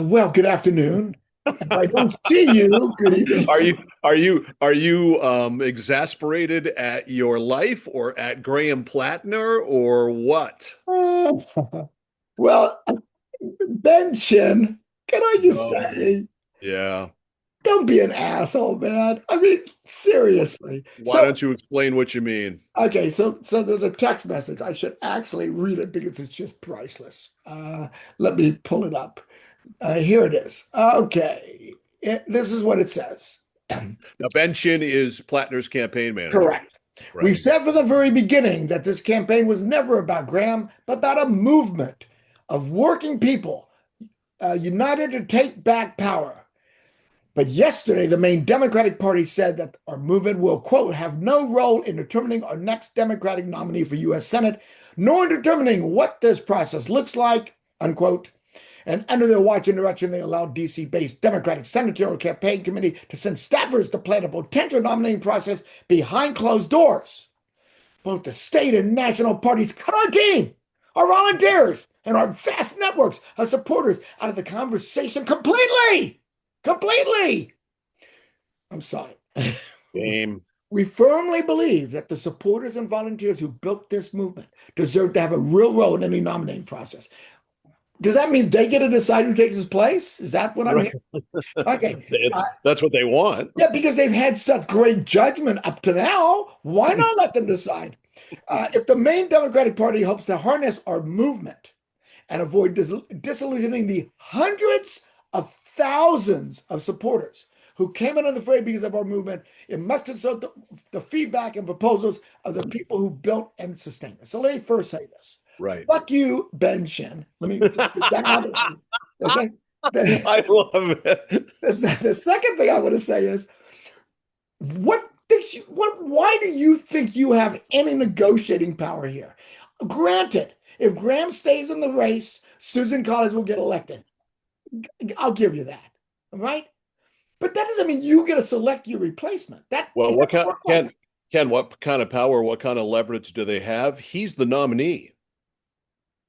Well, good afternoon. If I don't see you, good evening. Are you exasperated at your life or at Graham Platner or what? Uh, well, Ben Chin, can I just Oh, say, yeah. don't be an asshole, man. I mean, seriously. Why So, don't you explain what you mean? okay, so there's a text message. I should actually read it because it's just priceless. Let me pull it up. Here it is. Okay, this is what it says. Now, Ben Chin is Platner's campaign manager. Correct. Right. We've said from the very beginning that this campaign was never about Graham, but about a movement of working people united to take back power. But yesterday, the main Democratic Party said that our movement will, quote, have no role in determining our next Democratic nominee for U.S. Senate, nor in determining what this process looks like, unquote. And under their watch and direction, they allowed DC based Democratic Senatorial Campaign Committee to send staffers to plan a potential nominating process behind closed doors. Both the state and national parties cut our team, our volunteers, and our vast networks of supporters out of the conversation completely. Completely. I'm sorry. Game. We firmly believe that the supporters and volunteers who built this movement deserve to have a real role in any nominating process. Does that mean they get to decide who takes his place? Is that what I'm Right. hearing? Okay. That's what they want. Yeah, because they've had such great judgment up to now. Why not let them decide? If the main Democratic Party hopes to harness our movement and avoid disillusioning the hundreds of thousands of supporters who came into the fray because of our movement, it must consult the feedback and proposals of the people who built and sustained it. So let me first say this. Right. Fuck you, Ben Shin. Let me just get that out of the way. Okay. I love it. The second thing I want to say is why do you think you have any negotiating power here? Granted, if Graham stays in the race, Susan Collins will get elected. I'll give you that. All right. But that doesn't mean you get to select your replacement. That Well, it what doesn't kind work like Ken that. Ken, what kind of power, what kind of leverage do they have? He's the nominee.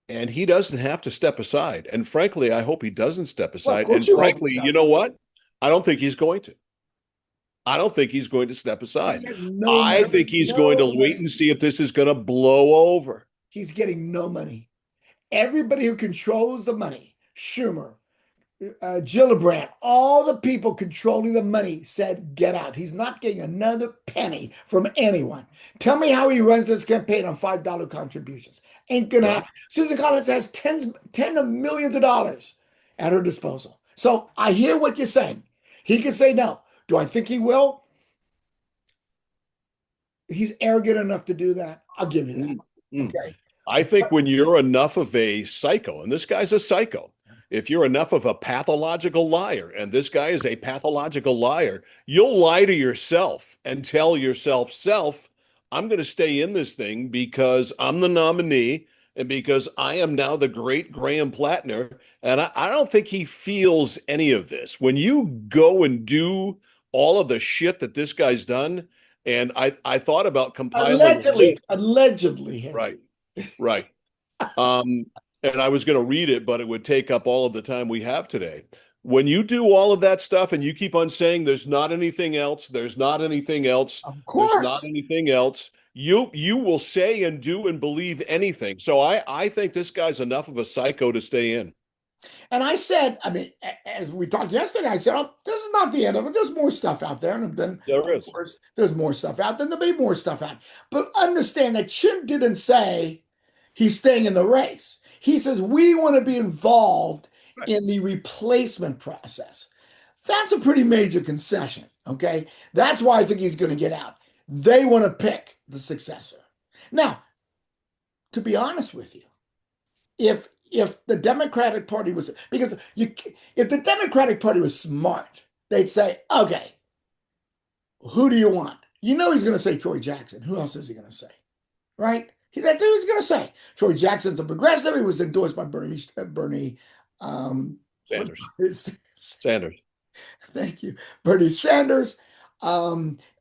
And he doesn't have to step aside. And frankly, I hope he doesn't step Well, of aside. course And you hope frankly, it you know doesn't. what? I don't think he's going to. I don't think he's going to step He aside. has no I money. think he's going to No wait money. and see if this is going to blow over. He's getting no money. Everybody who controls the money, Schumer, Gillibrand, all the people controlling the money said, get out. He's not getting another penny from anyone. Tell me how he runs this campaign on $5 contributions. Ain't gonna Right. happen. Susan Collins has tens of millions of dollars at her disposal. So I hear what you're saying. He can say no. Do I think he will? He's arrogant enough to do that. I'll give you that. Mm, mm. Okay. I think when you're enough of a psycho, and this guy's a psycho, if you're enough of a pathological liar, and this guy is a pathological liar, you'll lie to yourself and tell yourself, I'm going to stay in this thing because I'm the nominee and because I am now the great Graham Platner. And I don't think he feels any of this. When you go and do all of the shit that this guy's done, and I thought about compiling a Allegedly, list. allegedly, Henry. Right, right. Um, and I was going to read it, but it would take up all of the time we have today. When you do all of that stuff and you keep on saying there's not anything else, there's not anything else, Of there's not course. anything else, you will say and do and believe anything. So I think this guy's enough of a psycho to stay in. And I said, I mean, as we talked yesterday, I said, oh, this is not the end of it. There's more stuff out there. And then, There of is. course, there's more stuff out. Then there'll be more stuff out. But understand that Chin didn't say he's staying in the race. He says, we want to be involved Right. in the replacement process. That's a pretty major concession. Okay. That's why I think he's going to get out. They want to pick the successor. Now, to be honest with you, if the Democratic Party was because you if the Democratic Party was smart, they'd say, okay, who do you want? You know he's going to say Troy Jackson. Who else is he going to say? Right? That's who he's going to say. Troy Jackson's a progressive. He was endorsed by Bernie. Um, Sanders. Sanders. thank you, Bernie Sanders.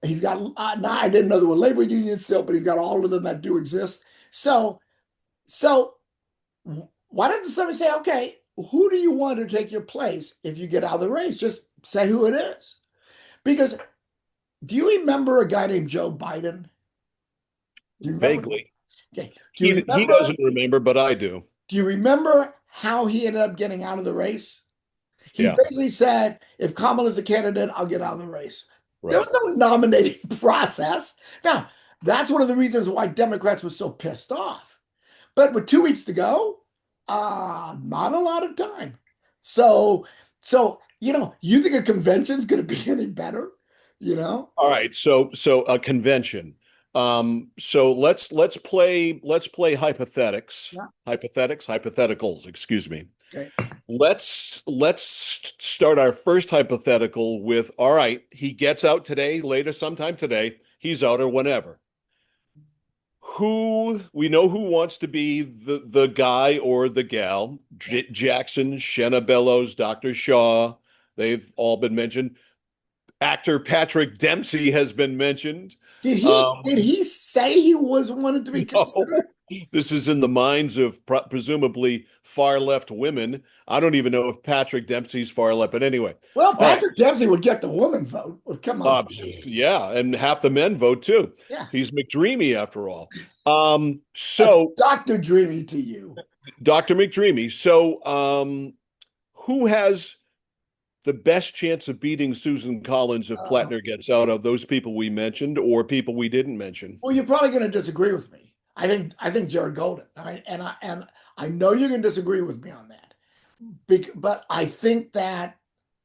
He's got. Now I didn't know there were labor unions still, but he's got all of them that do exist. So why doesn't somebody say, okay, who do you want to take your place if you get out of the race? Just say who it is. Because do you remember a guy named Joe Biden? Do you remember? Vaguely. Okay. He doesn't remember, but I do. Do you remember how he ended up getting out of the race? He Yeah, basically said, if Kamala's a candidate, I'll get out of the race. There was right. no nominating process. Now, that's one of the reasons why Democrats were so pissed off. But with 2 weeks to go, not a lot of time. So you think a convention's going to be any better? You know? All right, so a convention. So let's play Yeah. hypotheticals, excuse me. Okay. Let's start our first hypothetical with, all right, he gets out today, later sometime today, he's out or whenever. Who we know who wants to be the guy or the gal? Jackson, Shenna Bellows, Dr. Shaw, they've all been mentioned. Actor Patrick Dempsey has been mentioned. Did he Um, did he say he was wanted to be no, considered? this is in the minds of presumably far left women. I don't even know if Patrick Dempsey's far left, but anyway. Well, All right. Patrick Dempsey would get the woman vote. Well, come on. Uh, yeah, and half the men vote too. Yeah. He's McDreamy after all. So Dr. Dreamy to you. Dr. McDreamy. So who has the best chance of beating Susan Collins if Uh, Platner gets out of those people we mentioned or people we didn't mention? well, you're probably going to disagree with me. I think Jared Golden. And I know you're going to disagree with me on that. But I think that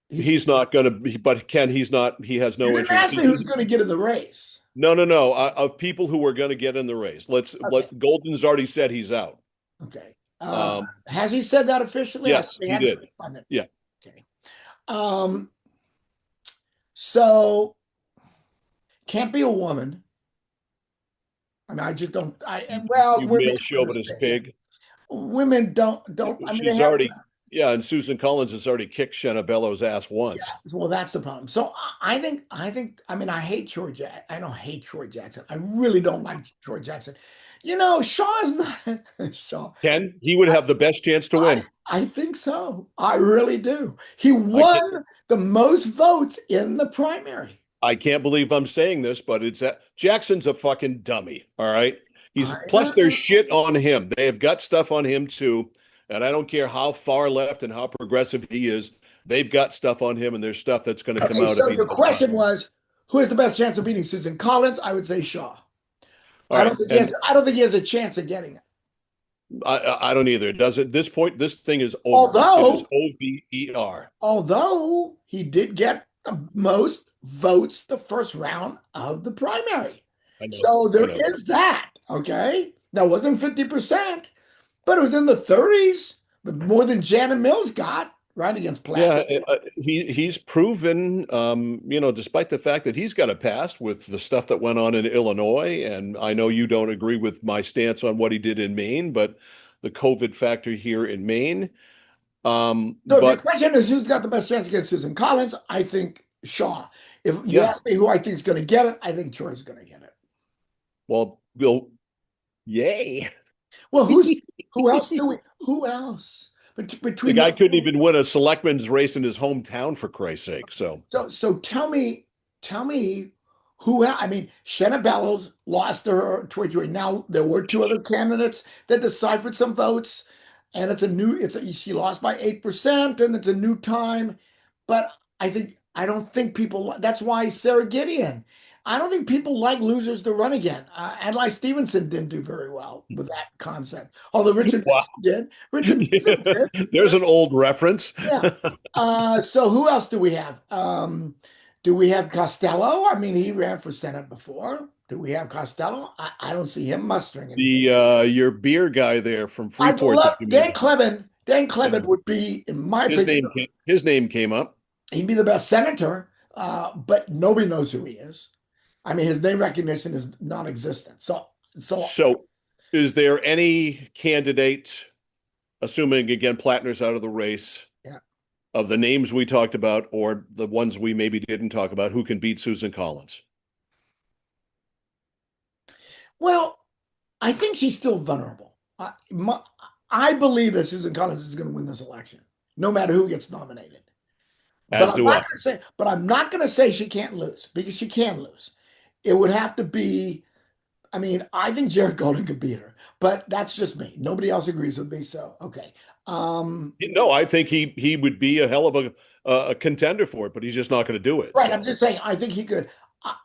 He's not going to be, but Ken, he's not, he has you no didn't interest. ask me who's going to get in the race. No. Of people who are going to get in the race. Okay. Golden's already said he's out. Okay. Um, Has he said that officially? I yes, he stand did. on it. Yeah. Okay. Um, so can't be a woman. I mean, I just don't. Well, You women male make chauvinist mistakes. pig. Women don't. I mean, they She's have. already, yeah, and Susan Collins has already kicked Shenna Bellows' ass Yeah, once. well, that's the problem. So I mean, I hate Troy Jackson. I don't hate Troy Jackson. I really don't like Troy Jackson. Shaw is not Shaw. Ken, he would have the best chance to I win. I think so. I really do. He I can't, won the most votes in the primary. I can't believe I'm saying this, but it's that Jackson's a fucking dummy. All right. He's I plus there's know. shit on him. They have got stuff on him too. And I don't care how far left and how progressive he is. They've got stuff on him, and there's stuff that's going to come Okay, out if so he's your not question out. was, who has the best chance of beating Susan Collins? I would say Shaw. All right. And I don't think he has a chance of getting it. I don't either. It doesn't, at this point, this thing is over. It is Although OVER. although he did get the most votes the first round of the primary. I know. So I there know. is that. Okay. That wasn't 50%, but it was in the 30s, but more than Janet Mills got right against Yeah, Platt. he's proven, despite the fact that he's got a past with the stuff that went on in Illinois, and I know you don't agree with my stance on what he did in Maine, but the COVID factor here in Maine. So if your But question is who's got the best chance against Susan Collins, I think Shaw. If you yeah, ask me who I think is going to get it, I think Troy's going to get it. well, yay. Well, who else do we? Who else? The Between guy the couldn't even win a selectman's race in his hometown, for Christ's sake. So so tell me who I mean, Shenna Bellows lost her to a jury. Now there were two other candidates that deciphered some votes, and she lost by 8%, and it's a new time. But I don't think people. That's why Sarah Gideon. I don't think people like losers to run again. Adlai Stevenson didn't do very well with that concept, although Richard wow. Nixon did. Richard Nixon did. There's an old reference. Yeah. So who else do we have? Do we have Costello? I mean, he ran for Senate before. Do we have Costello? I don't see him mustering anything. The your beer guy there from I'd Freeport that love you Dan mentioned. Clement. Dan Yeah. Clement would be, in my His opinion, name came, his name came up. he'd be the best senator, but nobody knows who he is. I mean, his name recognition is non-existent. So So, is there any candidate, assuming again Platner's out of the race, yeah. of the names we talked about or the ones we maybe didn't talk about, who can beat Susan Collins? Well, I think she's still vulnerable. I believe that Susan Collins is going to win this election, no matter who gets nominated. But As I'm do not I. going to say, but I'm not going to say she can't lose because she can lose. It would have to be. I mean, I think Jared Golden could beat her, but that's just me. Nobody else agrees with me, so okay. No, I think he would be a hell of a contender for it, but he's just not going to do it. Right, I'm So just saying. I think he could. I,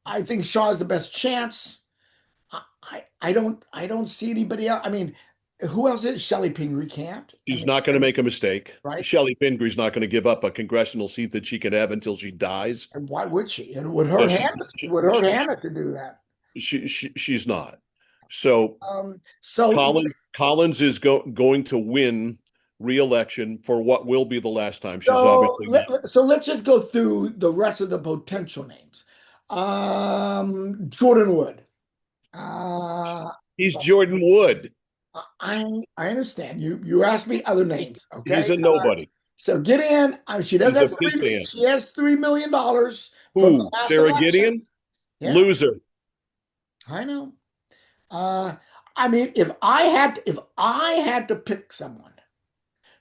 I think Shaw is the best chance. I don't see anybody else. I mean, who else is Shelley Pingree can't? I she's mean, not going to make a mistake. right? Shelley Pingree's not going to give up a congressional seat that she can have until she dies. And why would she? It would No, hurt Hannah. It would hurt Hannah to do that. she's not. So So Collins is going to win re-election for what will be the last time. She's so obviously so let's just go through the rest of the potential names. Jordan Wood. Uh, he's Jordan Wood. I understand you. You asked me other He's, names, okay? he's a nobody. So get in. She does He's a have piss three. hand. She has $3 million from the Who? last Sarah election. Gideon? Yeah, Loser. I know. Uh, I mean, if I had to pick someone,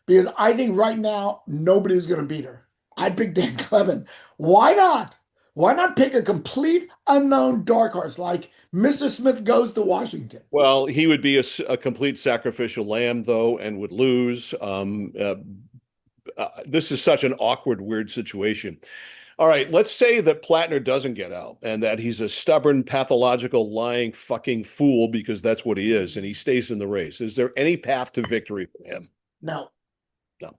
because I think right now nobody's going to beat her, I'd pick Dan Clement. Why not? Why not pick a complete unknown dark horse like Mr. Smith goes to Washington? Well, he would be a complete sacrificial lamb, though, and would lose. This is such an awkward, weird situation. All right, let's say that Platner doesn't get out and that he's a stubborn, pathological, lying fucking fool because that's what he is, and he stays in the race. Is there any path to victory for him? No, No.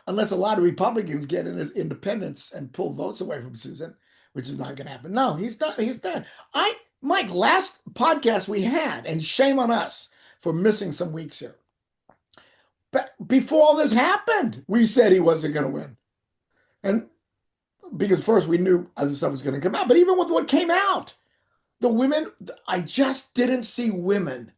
unless a lot of Republicans get in as independents and pull votes away from Susan, which is not going to happen. No, he's done. He's done. Mike, last podcast we had, and shame on us for missing some weeks here. But before all this happened, we said he wasn't going to win. And because first we knew other stuff was going to come out, but even with what came out, the women, I just didn't see women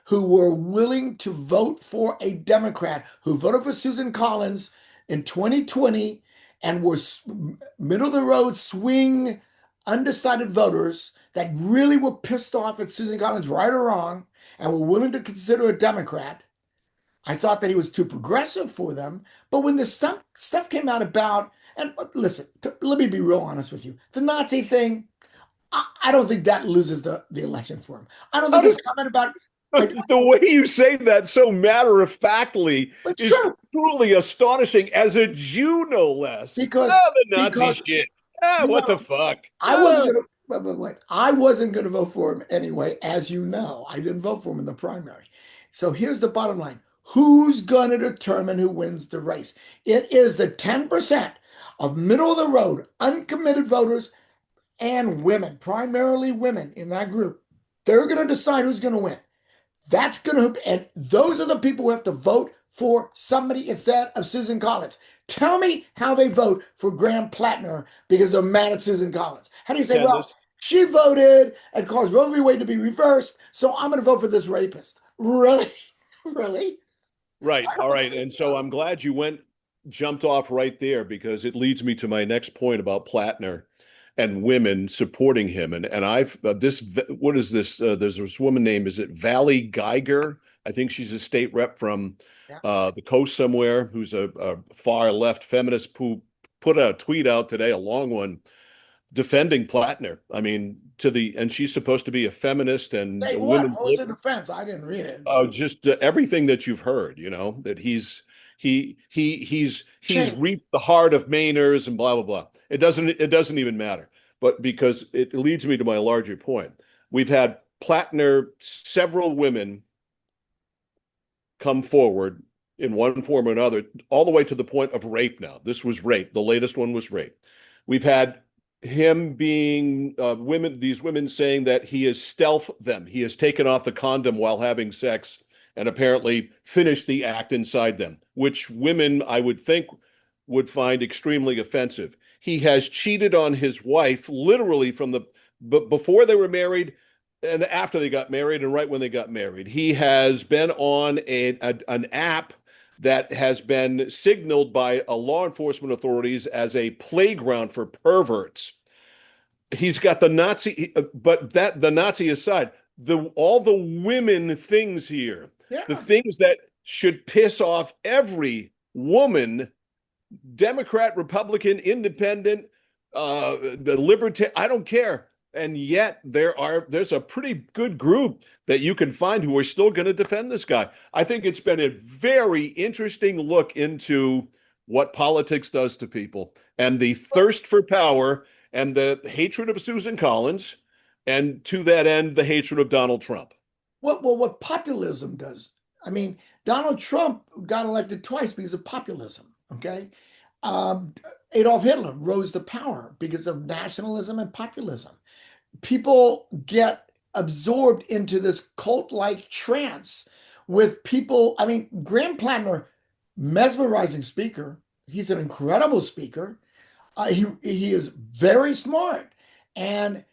who were willing to vote for a Democrat who voted for Susan Collins in 2020 and were middle of the road swing undecided voters that really were pissed off at Susan Collins, right or wrong, and were willing to consider a Democrat. I thought that he was too progressive for them. But when the stuff came out about, and listen, let me be real honest with you, the Nazi thing, I don't think that loses the election for him. I don't How think his does comment about the way you say that so matter of factly it's is true truly astonishing as a Jew, no less. because Ah, the Nazi because shit. Ah, what the remember fuck? I wasn't Ah. gonna wait, I wasn't gonna vote for him anyway, as you know. I didn't vote for him in the primary. So here's the bottom line. Who's gonna determine who wins the race? It is the 10% of middle of the road, uncommitted voters and women, primarily women in that group. They're gonna decide who's gonna win. That's going to, and those are the people who have to vote for somebody instead of Susan Collins. Tell me how they vote for Graham Platner because they're mad at Susan Collins. How do you say, well, Dennis. she voted and caused Roe v. Wade to be reversed, so I'm going to vote for this rapist? Really? Really? Right. All right. And so I'm glad you jumped off right there because it leads me to my next point about Platner and women supporting him. And I've what is this? There's this woman named, is it Valley Geiger? I think she's a state rep from Yeah. the coast somewhere who's a far left feminist who put a tweet out today, a long one, defending Platner. I mean, and she's supposed to be a feminist and Say a what? women's What was the defense? I didn't read it. just everything that you've heard, that he's Change. reaped the heart of Mainers and blah blah blah. It doesn't even matter. But because it leads me to my larger point, we've had Platner, several women come forward in one form or another, all the way to the point of rape. Now, this was rape. The latest one was rape. We've had him being these women saying that he has stealthed them. He has taken off the condom while having sex and apparently finished the act inside them, which women, I would think, would find extremely offensive. He has cheated on his wife literally before they were married and after they got married and right when they got married. He has been on an app that has been signaled by law enforcement authorities as a playground for perverts. He's got the Nazi, but the Nazi aside, all the women things here. the Yeah. things that should piss off every woman, Democrat, Republican, Independent, the libertarian, I don't care. And yet there's a pretty good group that you can find who are still going to defend this guy. I think it's been a very interesting look into what politics does to people and the thirst for power and the hatred of Susan Collins, and to that end, the hatred of Donald Trump. What populism does? I mean, Donald Trump got elected twice because of populism. Okay, um, Adolf Hitler rose to power because of nationalism and populism. People get absorbed into this cult-like trance with people. I mean, Graham Platner, mesmerizing speaker. He's an incredible speaker. He is very smart, and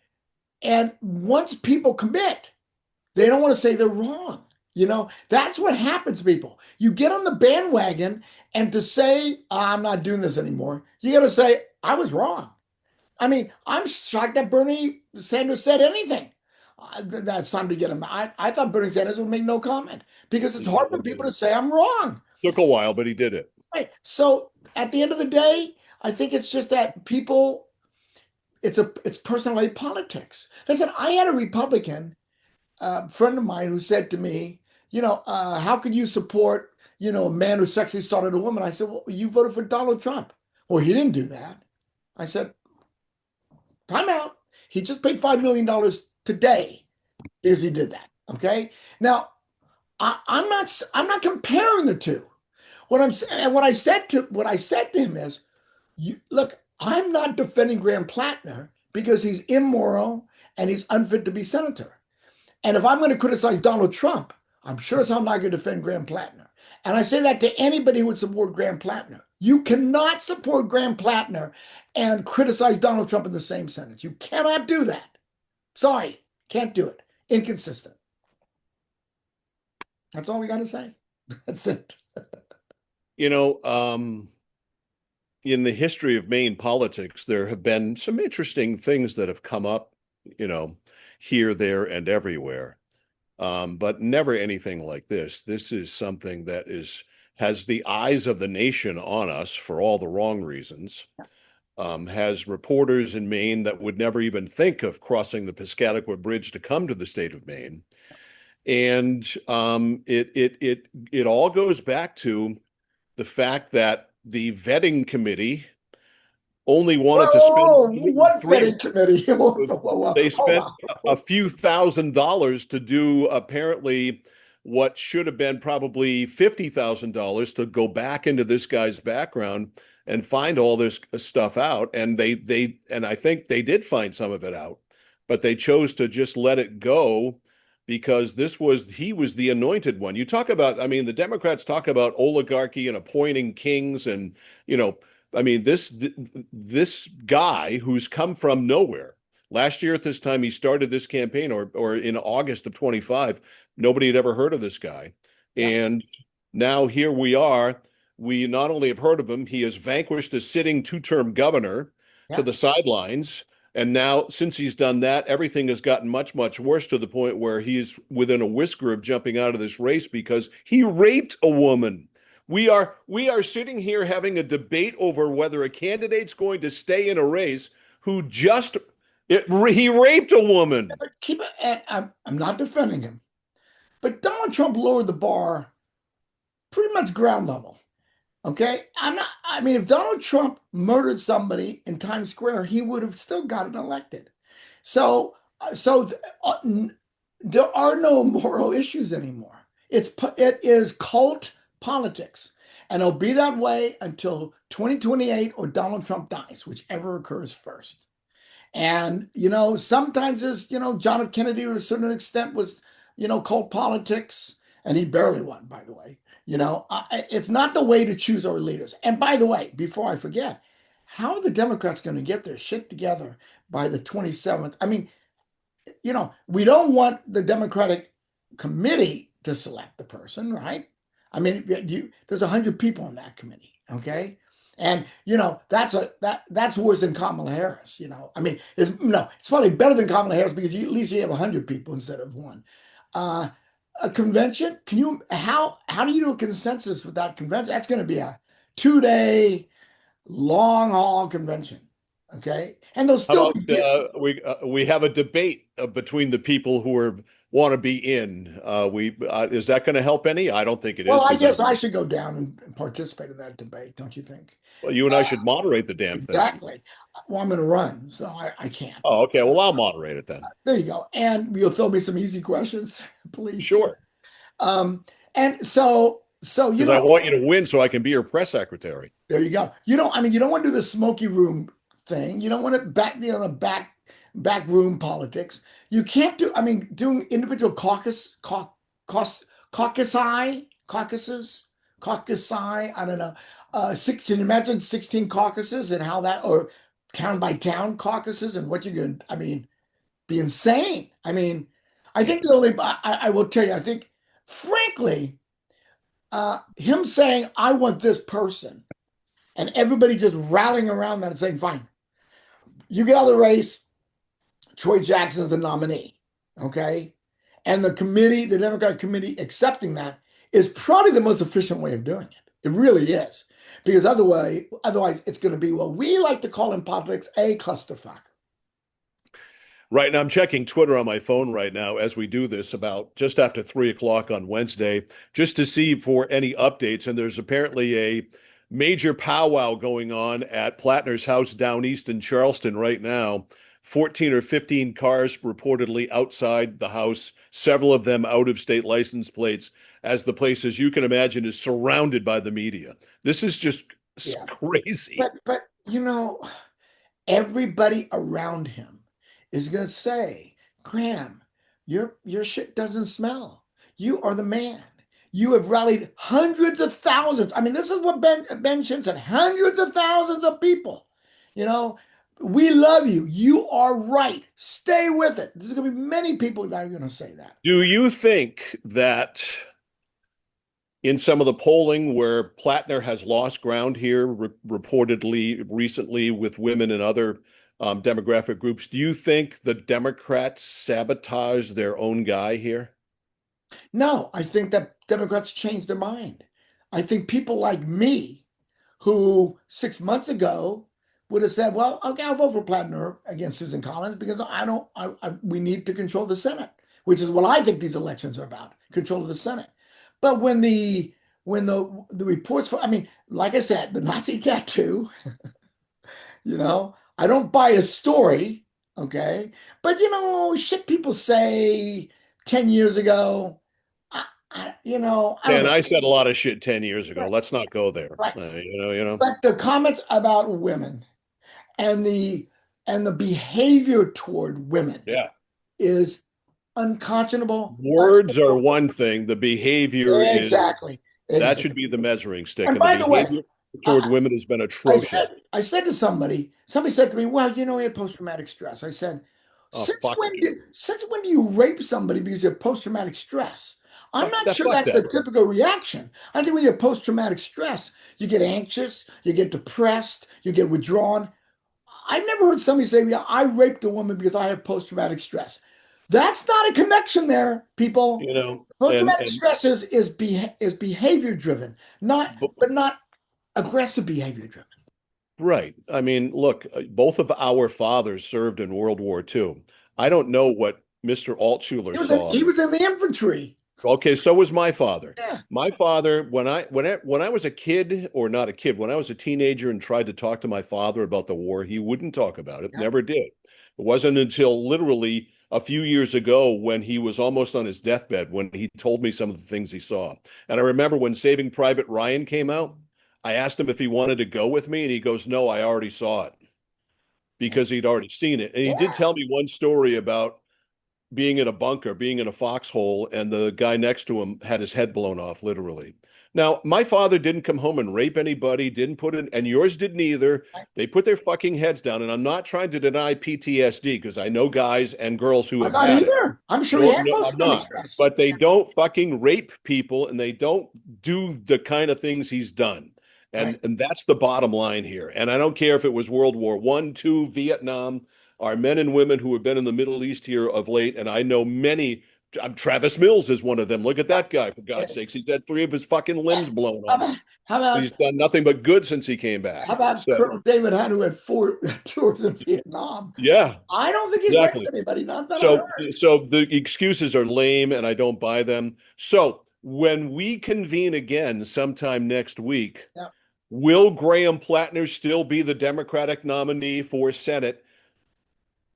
once people commit, they don't want to say they're wrong. That's what happens to people. You get on the bandwagon, and to say, I'm not doing this anymore, you got to say, I was wrong. I mean, I'm shocked that Bernie Sanders said anything. That's time to get him. I thought Bernie Sanders would make no comment because it's hard for people to say I'm wrong. Took a while, but he did it. Right. So at the end of the day, I think it's just that people, it's personality politics. Listen, I had a Republican friend of mine who said to me, how could you support, a man who sexually assaulted a woman? I said, well, you voted for Donald Trump. Well, he didn't do that. I said, time out. He just paid $5 million today because he did that. Okay. Now, I'm not comparing the two. What I said to him is, look, I'm not defending Graham Platner because he's immoral and he's unfit to be senator. And if I'm going to criticize Donald Trump, I'm sure as hell not going to defend Graham Platner. And I say that to anybody who would support Graham Platner. You cannot support Graham Platner and criticize Donald Trump in the same sentence. You cannot do that. Sorry, can't do it. Inconsistent. That's all we got to say. That's it. You know, in the history of Maine politics, there have been some interesting things that have come up, you know, here, there, and everywhere. But never anything like this. This is something that has the eyes of the nation on us for all the wrong reasons. Has reporters in Maine that would never even think of crossing the Piscataqua Bridge to come to the state of Maine. And it all goes back to the fact that the vetting committee only wanted to spend Whoa, what three. vetting committee? Whoa, They hold spent on. a few $1,000s to do apparently what should have been probably $50,000 to go back into this guy's background and find all this stuff out. And and I think they did find some of it out, but they chose to just let it go because he was the anointed one. You talk about, I mean, the Democrats talk about oligarchy and appointing kings, and you know, I mean, this guy who's come from nowhere. Last year at this time, he started this campaign, or in August of 25, nobody had ever heard of this guy. Yeah, And now here we are. We not only have heard of him, he has vanquished a sitting two-term governor to yeah. the sidelines. And now, since he's done that, everything has gotten much, much worse to the point where he's within a whisker of jumping out of this race because he raped a woman. We are sitting here having a debate over whether a candidate's going to stay in a race who he raped a woman. But I'm not defending him, but Donald Trump lowered the bar pretty much ground level. Okay, I mean, if Donald Trump murdered somebody in Times Square, he would have still gotten elected. So, there are no moral issues anymore. It is cult politics, and it'll be that way until 2028 or Donald Trump dies, whichever occurs first. And sometimes there's John F. Kennedy to a certain extent was cult politics, and he barely won, by the way. It's not the way to choose our leaders. And by the way, before I forget, how are the Democrats going to get their shit together by the 27th? I mean, we don't want the Democratic committee to select the person, right? I mean, there's 100 people on that committee, okay? And that's worse than Kamala Harris. I mean, it's probably better than Kamala Harris because at least you have 100 people instead of one. a convention? Can you how do you do a consensus without convention? That's going to be a 2 day long haul convention. Okay, and there'll How still about be we have a debate between the people who are want to be in? We is that going to help any? I don't think it well. is I because I guess I should go down and participate in that debate, don't you think? well, you and I should moderate the damn thing. Exactly. Well, I'm going to run, so I can't. Oh, okay. Well, I'll moderate it then. There you go. And you'll throw me some easy questions, please. Sure, Um, and so because I want you to win so I can be your press secretary. there you go. You don't want to do the smoky room thing. You don't want to the back room politics. You can't do. I mean, doing individual caucus, caucusi. I don't know. Six. Can you imagine 16 caucuses and how that or town by town caucuses and what you can? I mean, be insane. I mean, I Yeah. think the only. I will tell you. I think, frankly, him saying, "I want this person." And everybody just rallying around that and saying, fine, you get out of the race. Troy Jackson's the nominee. Okay. And the committee, the Democratic committee accepting that is probably the most efficient way of doing it. It really is. Because otherwise it's going to be what we like to call in politics a clusterfuck. Right now, I'm checking Twitter on my phone right now as we do this about just after 3 o'clock on Wednesday, just to see for any updates. And there's apparently a major powwow going on at Platner's house down east in Charleston right now. 14 or 15 cars reportedly outside the house, several of them out of state license plates, as the place, as you can imagine, is surrounded by the media. This is just Yeah. crazy. But everybody around him is going to say, Graham, your shit doesn't smell. You are the man. You have rallied hundreds of thousands. I mean, this is what Ben Shin said, hundreds of thousands of people. You know, we love you. You are right. Stay with it. There's going to be many people that are going to say that. Do you think that in some of the polling where Platner has lost ground here, reportedly recently with women and other demographic groups, do you think the Democrats sabotage their own guy here? No, I think that Democrats changed their mind. I think people like me, who 6 months ago would have said, "Well, okay, I'll vote for Platner against Susan Collins because I don't. We need to control the Senate, which is what I think these elections are about: control of the Senate." But when the reports for, I mean, like I said, the Nazi tattoo, I don't buy a story, okay, but shit people say 10 years ago, I don't And know. I said a lot of shit 10 years ago. Right, Let's not go there. right. You know. But the comments about women and the behavior toward women Yeah. is unconscionable, Words are unacceptable. one thing. The behavior is Exactly. that Exactly. should be the measuring stick. And And the by the way, behavior toward I, women has been I atrocious. said I said to somebody said to me, "Well, he had post-traumatic stress." I said, Oh, fuck you. since when do you rape somebody because you have post-traumatic stress? I'm not sure Fuck that's the that. typical reaction. I think when you have post-traumatic stress, you get anxious, you get depressed, you get withdrawn. I've never heard somebody say, "Yeah, I raped a woman because I have post-traumatic stress." That's not a connection there, people. You know, Post-traumatic stress is behavior driven, not but but not aggressive behavior driven. right. I mean, look, both of our fathers served in World War II. I don't know what Mr. Altshuler saw. He was in the infantry. Okay, so was my father. Yeah. My father, when I was a kid, or not a kid, when I was a teenager and tried to talk to my father about the war, he wouldn't talk about it, Yeah. never did. It wasn't until literally a few years ago when he was almost on his deathbed when he told me some of the things he saw. And I remember when Saving Private Ryan came out, I asked him if he wanted to go with me, and he goes, "No, I already saw it," because he'd already seen it. And he did Yeah. tell me one story about being in a bunker, being in a foxhole, and the guy next to him had his head blown off, literally. Now, my father didn't come home and rape anybody, didn't put in, and yours didn't either. They put their fucking heads down. And I'm not trying to deny PTSD because I know guys and girls who I'm have not had it. either. I'm sure he No, had no, I'm post-traumatic not. stress. But they don't fucking rape people and they don't do the kind of things he's done. Right. And that's the bottom line here. And I don't care if it was World War One, two, Vietnam, our men and women who have been in the Middle East here of late, and I know many Travis Mills is one of them. Look at that guy, for Yeah. God's sakes. He's had three of his fucking limbs blown How off. about how He's about done nothing but good since he came back. how about So, Colonel David Hunt, who had 4 tours in Vietnam? yeah, I don't think he's raped exactly. anybody, not that I So, heard. so the excuses are lame, and I don't buy them. So, when we convene again sometime next week, Yeah. will Graham Platner still be the Democratic nominee for Senate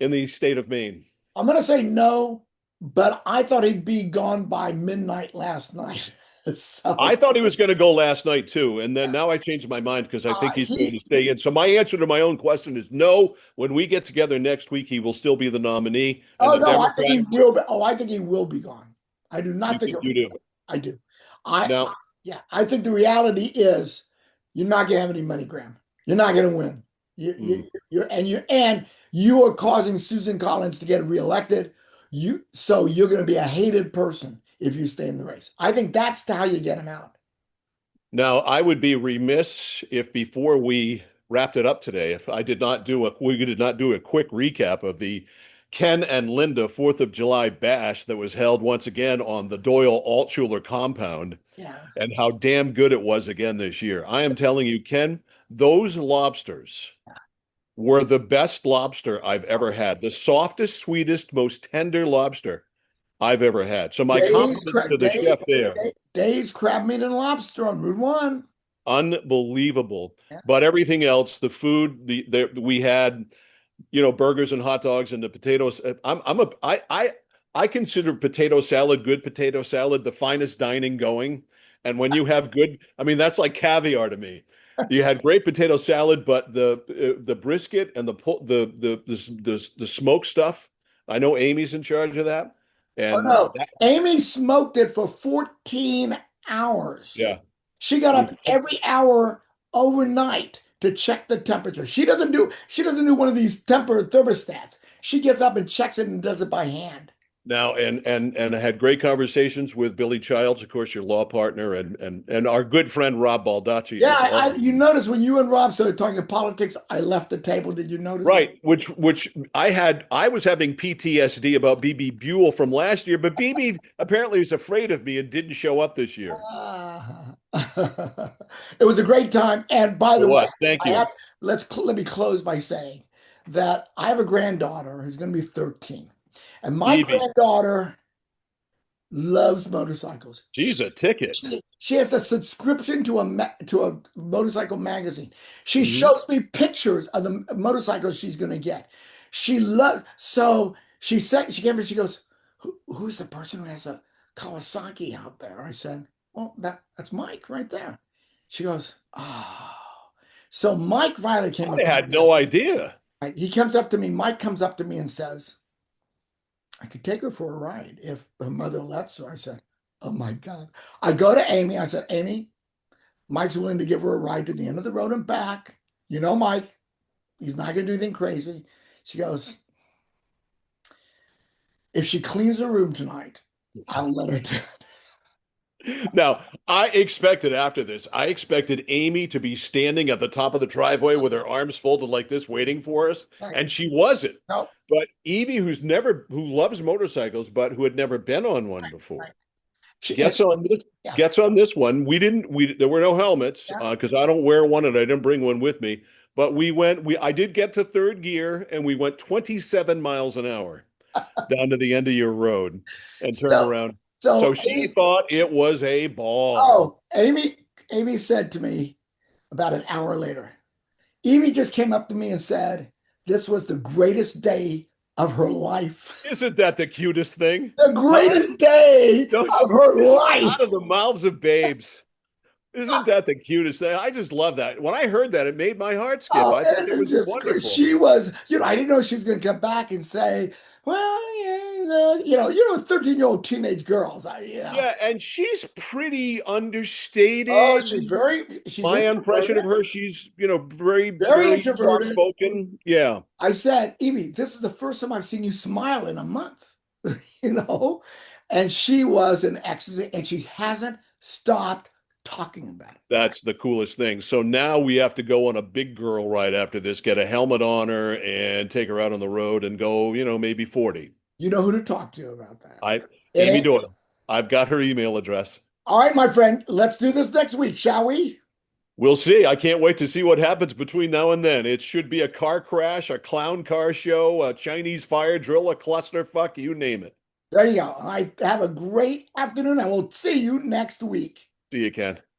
in the state of Maine? I'm gonna say no, but I thought he'd be gone by midnight last night. I So thought he was going to go last night too, and then yeah. now I changed my mind because I think he's going to He stay in. So my answer to my own question is no. When we get together next week, he will still be the nominee, and Oh the no, I think he Democrats. will be. Oh, I think he will be gone. I do not You think think he'll you be do gone. I do. I now? yeah, I think the reality is you're not gonna have any money, Graham. You're not gonna win. Hmm. You are causing Susan Collins to get reelected. You're gonna be a hated person if you stay in the race. I think that's how you get him out. Now, I would be remiss if before we wrapped it up today, if I did not do we did not do a quick recap of the Ken and Linda 4th of July bash that was held once again on the Doyle Altshuler compound Yeah. and how damn good it was again this year. I am telling you, Ken, those lobsters were the best lobster I've ever had. The softest, sweetest, most tender lobster I've ever had. So my Days, compliments cra- to the days, chef there. days, crab meat and lobster on Route 1. Unbelievable. Yeah. But everything else, the food, we had, burgers and hot dogs and the potatoes. I consider potato salad, good potato salad, the finest dining going. And when you have good, I mean, that's like caviar to me. You had great potato salad, but the brisket and the smoked stuff. I know Amy's in charge of that, Oh and no, Amy smoked it for 14 hours. yeah, She got with up every hour overnight to check the temperature. She doesn't do one of these temper thermostats. She gets up and checks it and does it by hand. now, and I had great conversations with Billy Childs, of course, your law partner, and our good friend Rob Baldacci Yeah, is also you notice when you and Rob started talking politics, I left the table. Did you notice? right. Which I was having PTSD about BB Buell from last year, but BB apparently is afraid of me and didn't show up this year. Ah. It was a great time. And by It the way, was. Thank I you, have let me close by saying that I have a granddaughter who's going to be 13. And my BB. granddaughter loves motorcycles. She's a ticket. She has a subscription to a motorcycle magazine. She Mhm. shows me pictures of the motorcycles she's going to get. She loves so she said she came and she goes, who's the person who has a Kawasaki out there? I said, well, that's Mike right there. She goes, oh. So Mike Riley came up I to me. had no idea. He comes up to me. Mike comes up to me and says, I could take her for a ride if her mother lets her. I said, oh my God. I go to Amy. I said, Amy, Mike's willing to give her a ride to the end of the road and back. You know, Mike, he's not going to do anything crazy. She goes, if she cleans her room tonight, I'll let her do it. Now, I expected after this, I expected Amy to be standing at the top of the driveway with her arms folded like this, waiting for us, Right. and she wasn't. No, But Evie, who loves motorcycles, but who had never been on one before, right. She, gets she, on this yeah, gets on this one. There were no helmets yeah. because I don't wear one and I didn't bring one with me. But I did get to third gear and we went 27 miles an hour down to the end of your road and turned So, around. So so she Amy, thought it was a ball. oh, Amy said to me about an hour later, Amy just came up to me and said, this was the greatest day of her life. Isn't that the cutest thing? The Huh? greatest day Don't of her you, life. out of the mouths of babes. Isn't that the cutest thing? I just love that. When I heard that, it made my heart skip. Oh, I thought it it's was just great. wonderful. She was, I didn't know she was going to come back and say, well, yeah, 13-year-old teenage girls. Yeah, and she's pretty Oh, understated. she's My impression of introverted, her, she's, very, very very soft introverted. spoken. Yeah. I said, Evie, this is the first time I've seen you smile in a month, you know? And she was in ecstasy and she hasn't stopped talking about it. That's the coolest thing. So now we have to go on a big girl ride after this, get a helmet on her and take her out on the road and go, maybe 40. You know who to talk to about that. I It Amy ain't. Doyle. I've got her email address. All right, my friend, let's do this next week, shall we? We'll see. I can't wait to see what happens between now and then. It should be a car crash, a clown car show, a Chinese fire drill, a clusterfuck, you name it. There you go. All right, have a great afternoon. I will see you next week. See you, Ken.